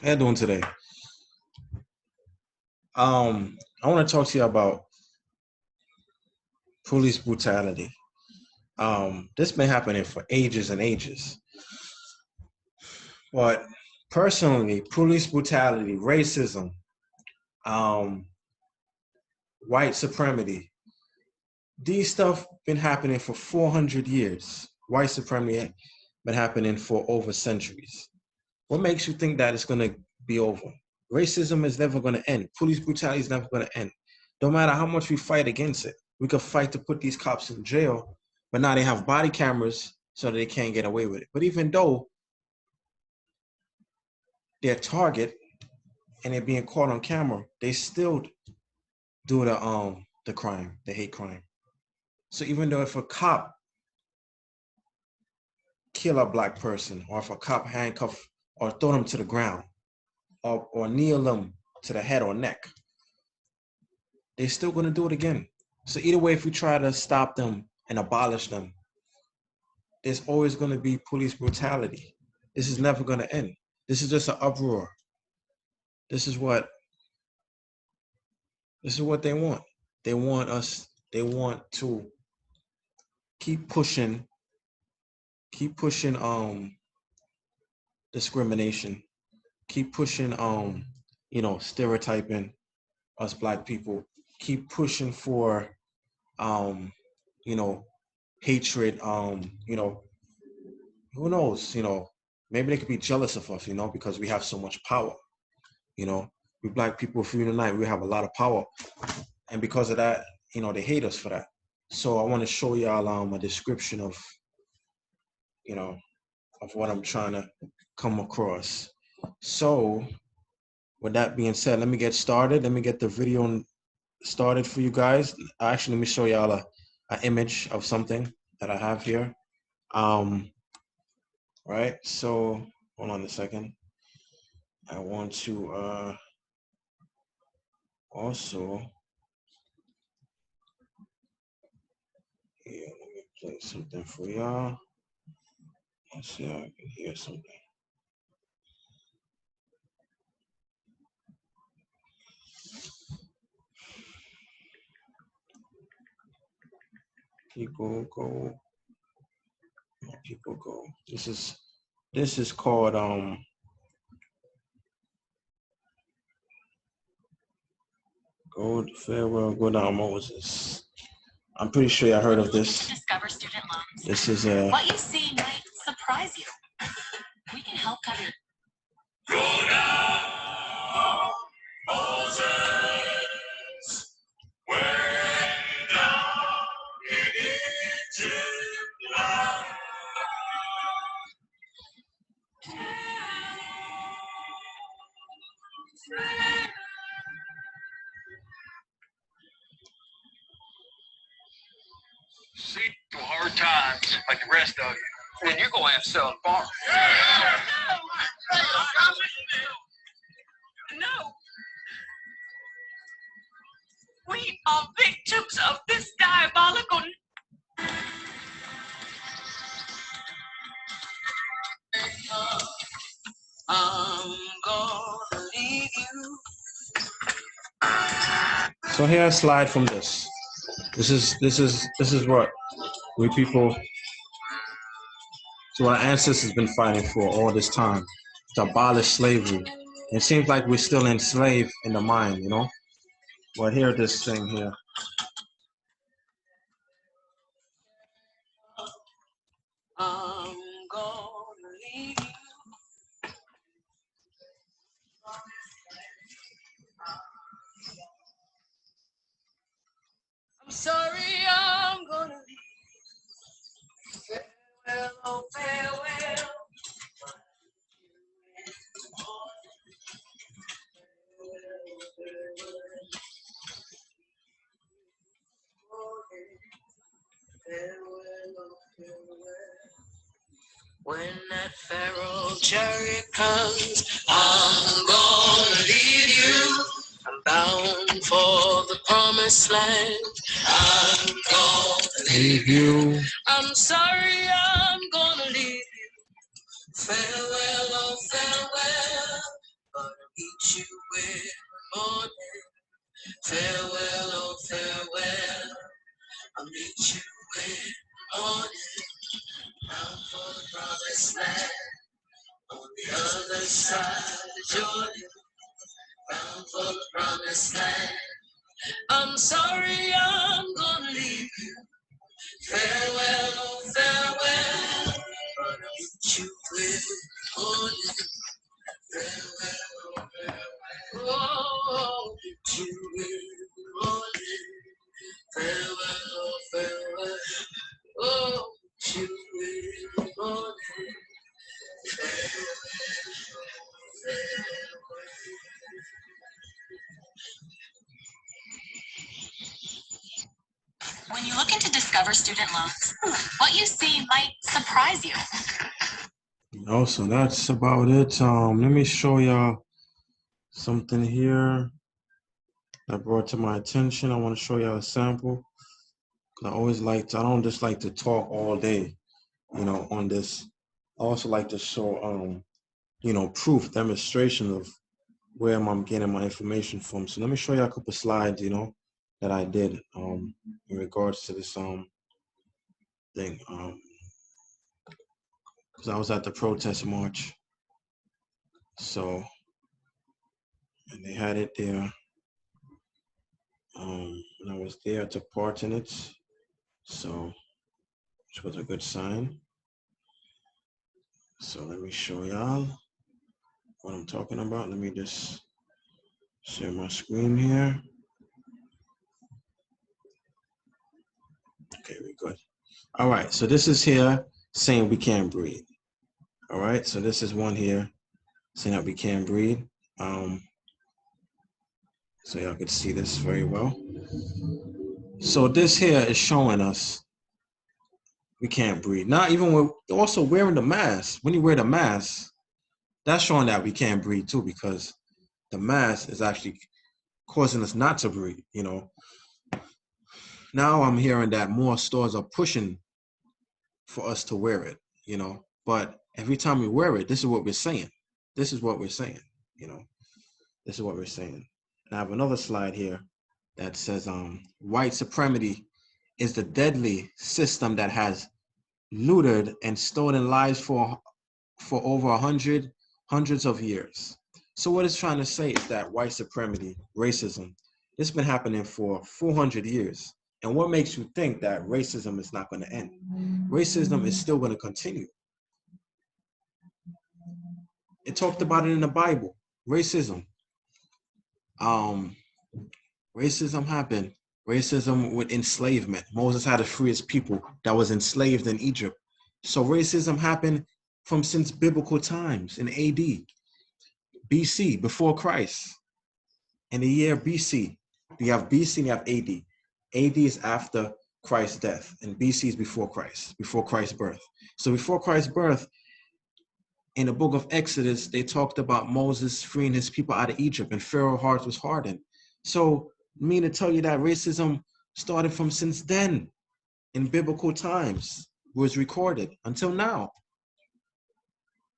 How you doing today? I want to talk to you about police brutality. This been happening for ages and ages. But personally, police brutality, racism, um, white supremacy, these stuff been happening for 400 years. White supremacy been happening for over centuries. What makes you think that it's going to be over? Racism is never going to end. Police brutality is never going to end. No matter how much we fight against it, we could fight to put these cops in jail, but now they have body cameras so that they can't get away with it. But even though they're a target and they're being caught on camera, they still do the crime, the hate crime. So even though if a cop kill a black person, or if a cop handcuff or throw them to the ground, or kneel them to the head or neck, they're still going to do it again. So either way, if we try to stop them and abolish them, there's always going to be police brutality. This is never going to end. This is just an uproar. This is what they want. They want to keep pushing discrimination, keep pushing stereotyping us black people, keep pushing for hatred, who knows, maybe they could be jealous of us, because we have so much power. We black people, if we unite, we have a lot of power. And because of that, they hate us for that. So I want to show y'all a description of what I'm trying to come across. So with that being said, let me get started. Let me get the video started for you guys. Actually, let me show y'all an image of something that I have here. Right, so hold on a second. I want to also, let me play something for y'all. Let's see if I can hear something. People go. People go. This is called Go Farewell, Go Down Moses. I'm pretty sure you heard of this. Discover student loans. This is what you see might surprise you. We can help cover. Go down, Moses. Way down in Egypt land. See through hard times like the rest of you. And then you're going to have to sell the farm. No. We are victims of this diabolical. I'm gonna leave you. So here a slide from this. This is what we people, so our ancestors have been fighting for all this time, to abolish slavery. It seems like we're still enslaved in the mind, Well, here this thing here. I'm gonna leave you. I'm sorry, I'm gonna leave you. Farewell, oh farewell. When that Pharaoh chariot comes, I'm gonna lead you. I'm bound for the promised land. I'm gonna leave you. I'm sorry, I'm gonna leave you. Farewell, oh farewell. but I'll meet you in the morning. Farewell, oh farewell, I'll meet you in the morning. Bound for the promised land, on the other side of Jordan. Bound for the promised land. I'm sorry, I'm gonna leave you. Farewell, oh farewell, but I'll meet you in the morning. Farewell, oh farewell, oh, meet you in the morning. Farewell, oh farewell, oh, meet you in the morning. Farewell, oh farewell. When you look into Discover student loans, what you see might surprise you. So that's about it. Let me show y'all something here that brought to my attention. I want to show y'all a sample. I don't just like to talk all day, on this. I also like to show, proof, demonstration of where I'm getting my information from. So let me show you a couple slides, that I did in regards to this thing. Because I was at the protest march. So, and they had it there. And I was there to part in it. So, which was a good sign. So let me show y'all what I'm talking about. Let me just share my screen here. Okay, we're good. All right, so this is here saying we can't breathe. All right, so this is one here saying that we can't breathe. So y'all can see this very well. So this here is showing us we can't breathe. Not even with also wearing the mask. When you wear the mask, that's showing that we can't breathe too, because the mask is actually causing us not to breathe, Now I'm hearing that more stores are pushing for us to wear it, But every time we wear it, this is what we're saying. This is what we're saying, This is what we're saying. And I have another slide here that says white supremacy is the deadly system that has looted and stolen lives for over hundreds of years. So what it's trying to say is that white supremacy, racism, this has been happening for 400 years. And what makes you think that racism is not going to end? Racism is still going to continue. It talked about it in the Bible. Racism. Racism happened. Racism with enslavement. Moses had to free his people that was enslaved in Egypt. So racism happened from since biblical times in AD, BC, before Christ. In the year BC, you have BC and you have AD. AD is after Christ's death, and BC is before Christ's birth. So before Christ's birth, in the book of Exodus, they talked about Moses freeing his people out of Egypt, and Pharaoh's heart was hardened. So, I mean to tell you that racism started from since then, in biblical times, was recorded until now.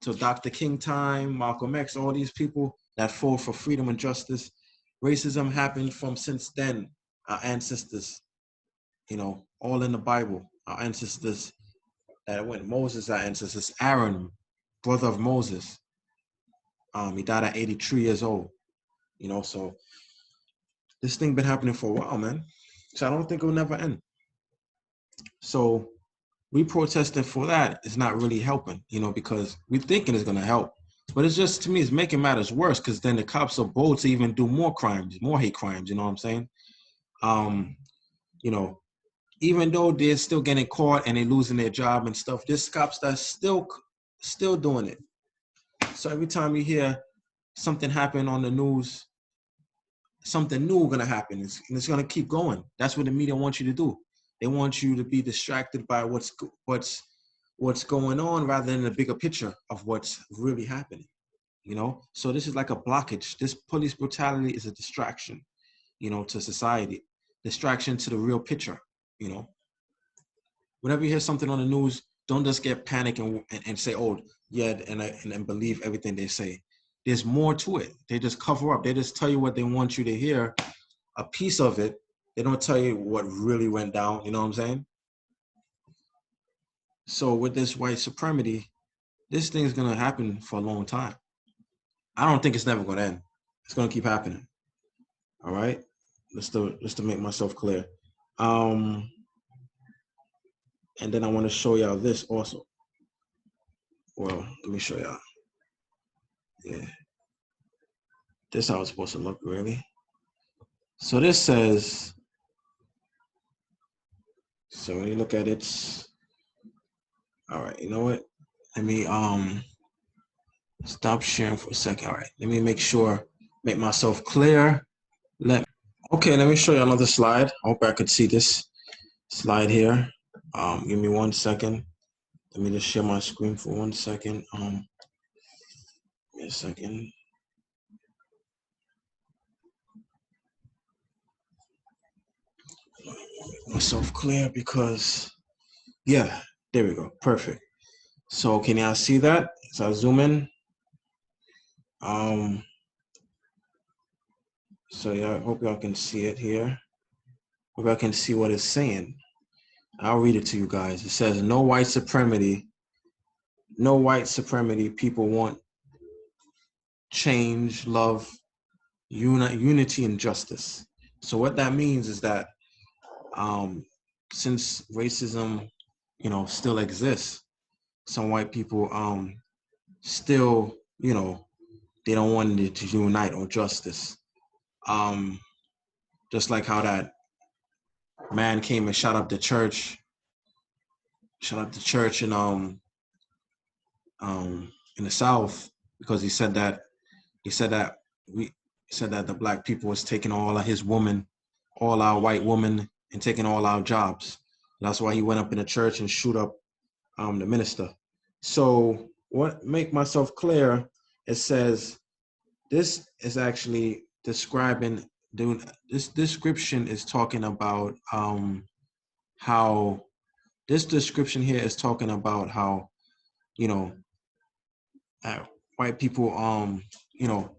So Dr. King time, Malcolm X, all these people that fought for freedom and justice, racism happened from since then. Our ancestors, all in the Bible, our ancestors that went, Moses, our ancestors, Aaron, brother of Moses, he died at 83 years old, so this thing been happening for a while, man. So I don't think it will never end. So we protesting for that is not really helping, because we thinking it's going to help. But it's just, to me, it's making matters worse, because then the cops are bold to even do more crimes, more hate crimes, you know what I'm saying? Even though they're still getting caught and they're losing their job and stuff, there's cops that's still doing it. So every time you hear something happen on the news, something new gonna happen, and it's gonna keep going. That's what the media wants you to do. They want you to be distracted by what's going on, rather than the bigger picture of what's really happening. So this is like a blockage. This police brutality is a distraction, to society, distraction to the real picture. Whenever you hear something on the news, don't just get panic and say, oh yeah, and believe everything they say. there's more to it. They just cover up. They just tell you what they want you to hear, a piece of it. They don't tell you what really went down. You know what I'm saying? So with this white supremacy, this thing's gonna happen for a long time. I don't think it's never gonna end. It's gonna keep happening. All right, just to make myself clear. And then I want to show y'all this also. Well, let me show y'all. Yeah, this is how it's supposed to look, really. So this says. So when you look at it, all right. You know what? Let me stop sharing for a second. All right, let me make myself clear. Okay, let me show you another slide. I hope I could see this slide here. Give me 1 second. Let me just share my screen for 1 second. Give me a second. Make myself clear because, yeah, there we go. Perfect. So can y'all see that? So I zoom in. So yeah, I hope y'all can see it here. Hope y'all can see what it's saying. I'll read it to you guys. It says, no white supremacy. No white supremacy. People want change, love, unity, and justice. So what that means is that since racism, still exists, some white people still, they don't want it to unite or justice. Just like how that man came and shot up the church in the South because he said that the black people was taking all of his women, all our white women, and taking all our jobs. That's why he went up in the church and shoot up the minister. So make myself clear, it says this is actually describing, this description is talking about how, this description here is talking about how, white people,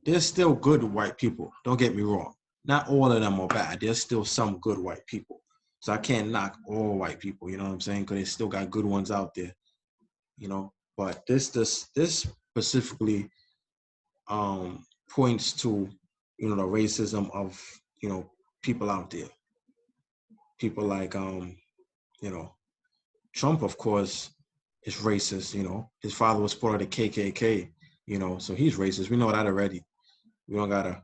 there's still good white people. Don't get me wrong. Not all of them are bad. There's still some good white people. So I can't knock all white people, you know what I'm saying? Because they still got good ones out there, But this specifically points to, the racism of, people out there. People like, Trump, of course, is racist, His father was part of the KKK, so he's racist. We know that already. We don't gotta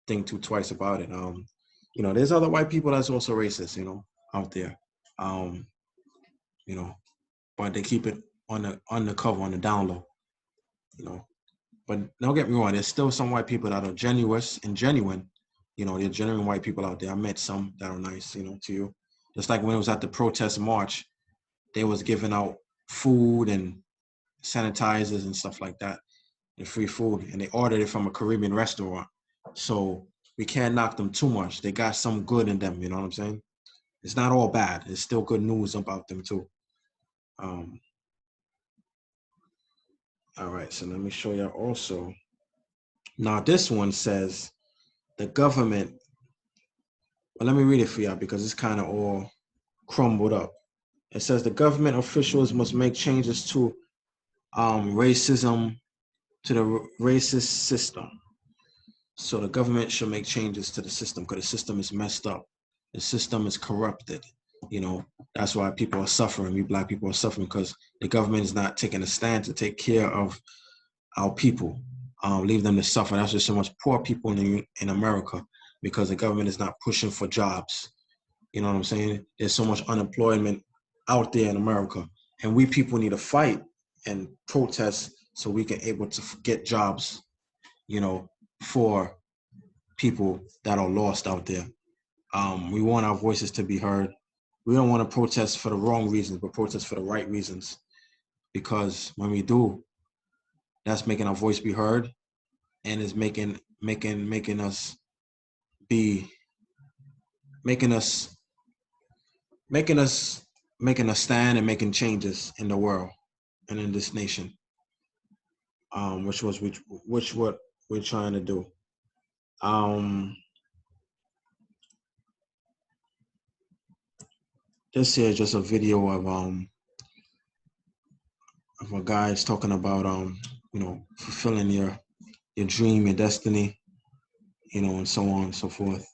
think too twice about it. There's other white people that's also racist, out there. But they keep it on the cover, on the down low, But don't get me wrong, there's still some white people that are genuine. They're genuine white people out there. I met some that are nice, to you. Just like when it was at the protest march, they was giving out food and sanitizers and stuff like that, and free food, and they ordered it from a Caribbean restaurant. So we can't knock them too much. They got some good in them, you know what I'm saying? It's not all bad. There's still good news about them too. All right, so let me show you also. Now this one says the government, well, let me read it for y'all because it's kind of all crumbled up. It says the government officials must make changes to racism, to the racist system. So the government should make changes to the system because the system is messed up. The system is corrupted. That's why people are suffering. We black people are suffering because the government is not taking a stand to take care of our people, leave them to suffer. That's just so much poor people in America because the government is not pushing for jobs. You know what I'm saying? There's so much unemployment out there in America, and we people need to fight and protest so we can able to get jobs, for people that are lost out there. We want our voices to be heard. We don't want to protest for the wrong reasons, but protest for the right reasons. Because when we do, that's making our voice be heard, and is making us stand and making changes in the world and in this nation. Which we're trying to do. This here is just a video of a guy's talking about you know, fulfilling your dream, your destiny, you know, and so on and so forth.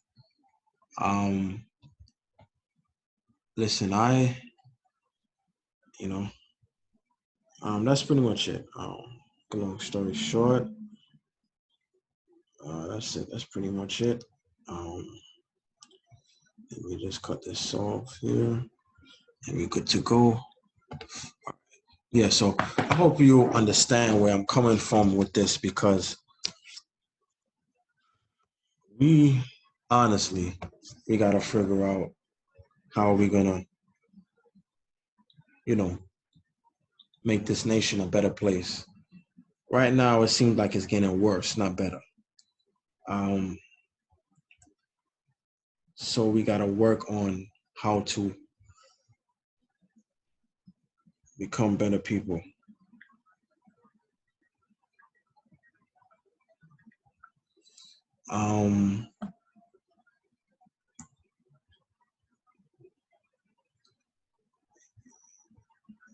Listen, you know, that's pretty much it. Long story short, that's it. That's pretty much it. Let me just cut this off here, and we're good to go. Yeah, so I hope you understand where I'm coming from with this, because we honestly, we gotta figure out how are we gonna, you know, make this nation a better place. Right now, it seems like it's getting worse, not better. So we gotta work on how to become better people.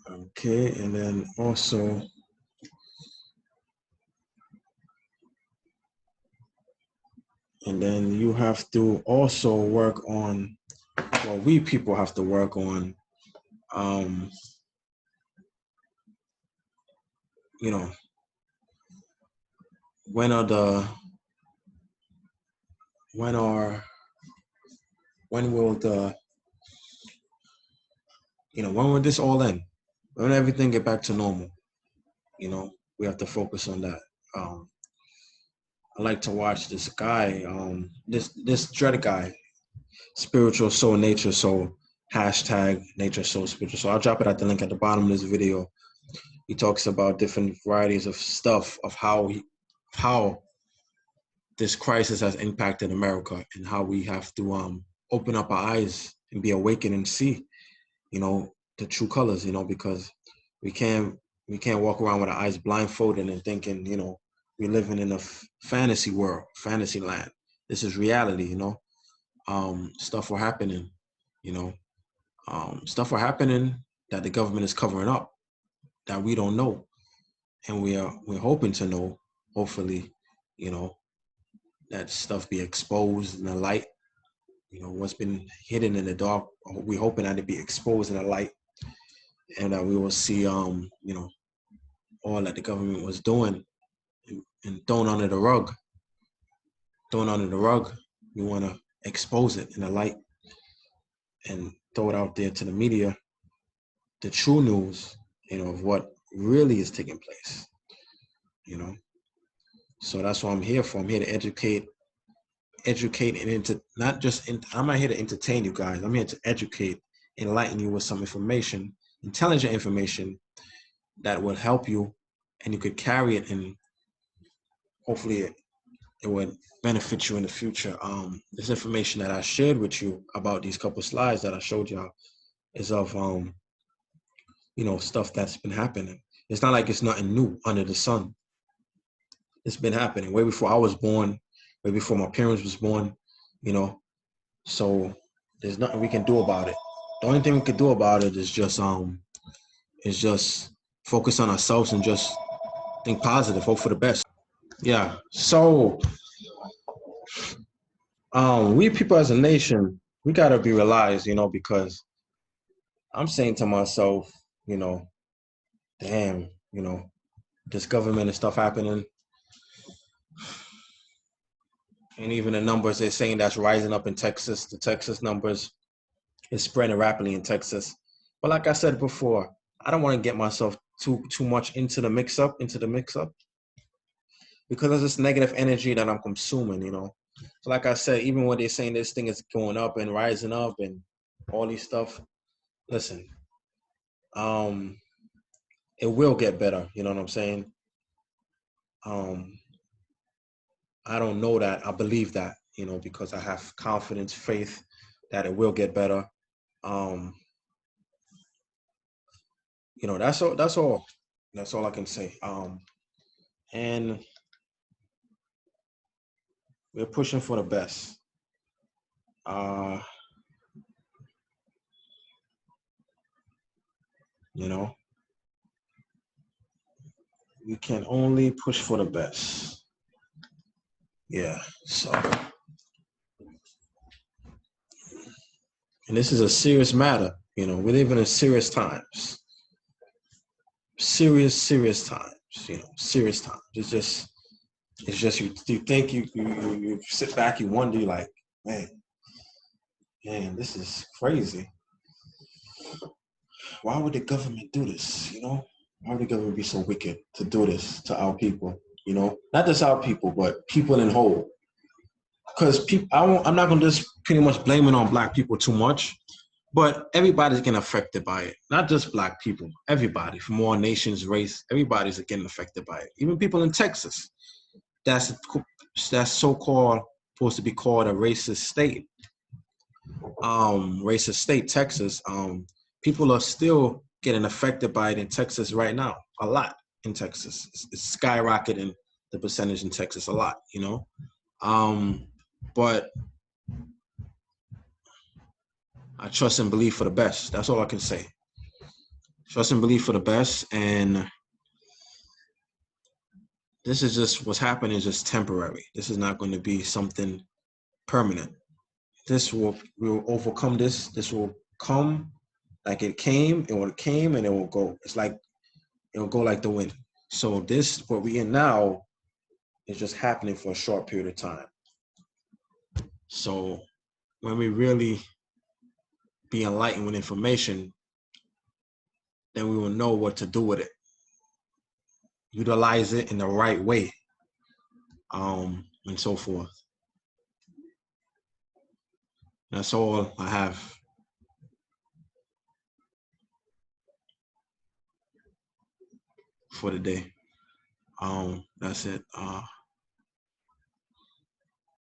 Okay, and then also, and then you have to also work on, well, we people have to work on, you know, when will the, you know, when will this all end? When everything get back to normal? You know, we have to focus on that. I like to watch this guy, this dread guy, Spiritual Soul Nature Soul, hashtag Nature Soul Spiritual Soul. I'll drop it at the link at the bottom of this video. He talks about different varieties of stuff of how this crisis has impacted America, and how we have to open up our eyes and be awakened and see, you know, the true colors, you know, because we can't walk around with our eyes blindfolded and thinking, you know, we're living in a fantasy world, fantasy land. This is reality, you know. Stuff were happening, you know. Stuff were happening that the government is covering up, that we don't know, and we're hoping to know. Hopefully, you know, that stuff be exposed in the light. You know, what's been hidden in the dark, we're hoping that it be exposed in the light, and that we will see, you know, all that the government was doing and thrown under the rug. Thrown under the rug. We want to expose it in the light and throw it out there to the media, the true news, you know, of what really is taking place, you know. So that's what I'm here for. I'm here to educate and not just, I'm not here to entertain you guys. I'm here to educate, enlighten you with some information, intelligent information that will help you, and you could carry it, and hopefully it would benefit you in the future. This information that I shared with you about these couple slides that I showed y'all is of, you know, stuff that's been happening. It's not like it's nothing new under the sun. It's been happening way before I was born, way before my parents was born, you know. So there's nothing we can do about it. The only thing we can do about it is just focus on ourselves and just think positive, hope for the best. Yeah. So we people as a nation, we gotta be realized, you know, because I'm saying to myself, you know, damn, you know, this government and stuff happening. And even the numbers they're saying that's rising up in Texas, the Texas numbers is spreading rapidly in Texas. But like I said before, I don't want to get myself too much into the mix up, because of this negative energy that I'm consuming, you know. So like I said, even when they're saying this thing is going up and rising up and all these stuff, listen, it will get better, you know what I'm saying? I don't know that, I believe that, you know, because I have confidence, faith that it will get better. You know, that's all I can say. And We're pushing for the best. You know, we can only push for the best. Yeah, so. And this is a serious matter. You know, we live in serious times. Serious times, you know, serious times. It's just you think you sit back, you wonder, you're like, man, this is crazy. Why would the government do this? You know, why would the government be so wicked to do this to our people? You know, not just our people, but people in whole. Because people, I'm not gonna just pretty much blame it on Black people too much, but everybody's getting affected by it. Not just Black people, everybody from all nations, race, everybody's getting affected by it. Even people in Texas, that's so-called supposed to be called a racist state. Racist state, Texas. People are still getting affected by it in Texas right now, a lot in Texas. It's skyrocketing the percentage in Texas a lot, you know. But I trust and believe for the best. That's all I can say. Trust and believe for the best, and this is just what's happening is just temporary. This is not going to be something permanent. We'll overcome this. This will come like it came. It will came and it will go. It's like it will go like the wind. So this, what we in now, is just happening for a short period of time. So when we really be enlightened with information, then we will know what to do with it. Utilize it in the right way, and so forth. That's all I have for today. That's it.